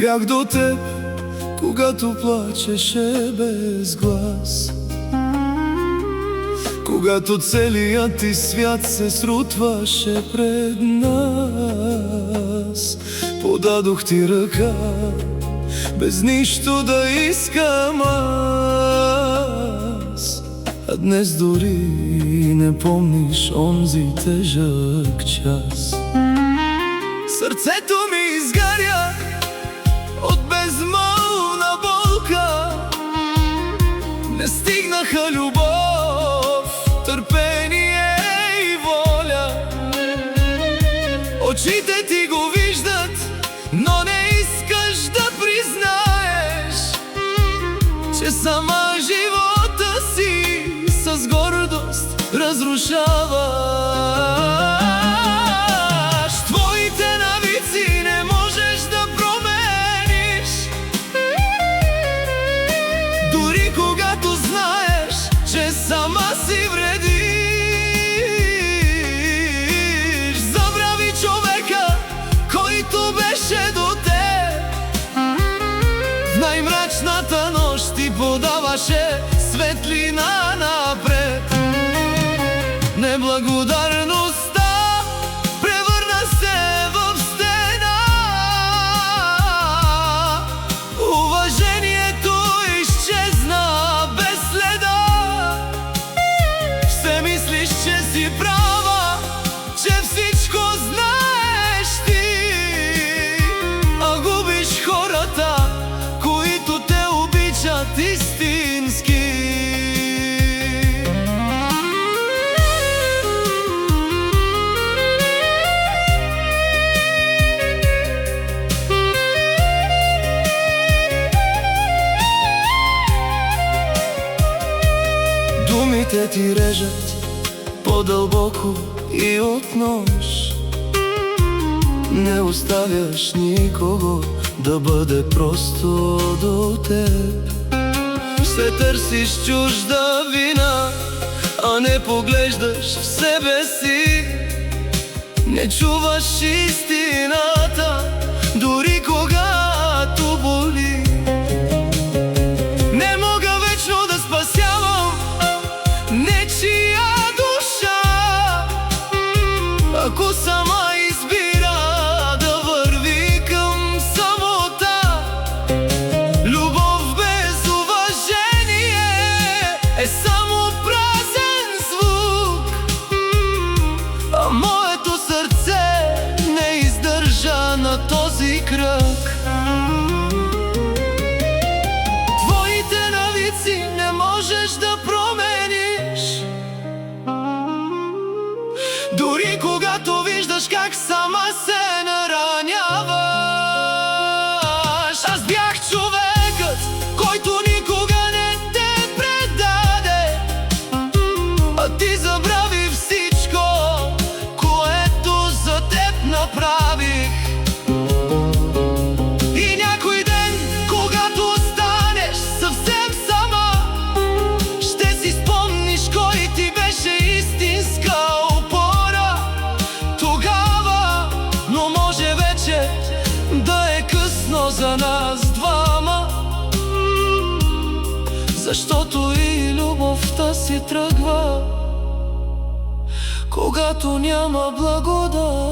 Бях до теб, когато плачеше без глас, когато целият ти свят се срутваше пред нас. Подадох ти ръка, без нищо да искам аз. А днес дори не помниш онзи тежък час. Сърцето ми изгаря от безмълвна болка. Не стигнаха любов, търпение и воля. Очите ти го виждат, но не искаш да признаеш, че сама живота си с гордост разрушаваш. Твоите навици не можеш да промениш, дори когато знаеш, че сама си вредиш. Забрави човека, който беше до теб. В най-мрачната нощ ти подаваше светлина напред. Неблагодарността превърна се в стена. Уважението изчезна без следа. Все мислиш, че си права, че всичко знаеш ти, а губиш хората, които те обичат истински. Думите ти режат по-дълбоко и от нож. Не оставяш никого да бъде просто до теб. Все търсиш чужда вина, а не поглеждаш в себе си. Не чуваш истината, дори когато боли. Не мога вечно да спасявам нечия душа, ако сама избира да върви към самота. Любов без уважение е само празен звук, а моето сърце не издържа на този кръг. Твоите навици не можеш да промениш, дори когато виждаш как сама се нараняваш. Аз бях човекът, който никога не те предаде, а ти забрави всичко, което за теб направих. И някой ден, когато останеш съвсем сама, ще си спомниш кой ти беше истинска опора тогава. Но може вече да е късно за нас двама, защото и любовта си тръгва, когато няма благодат.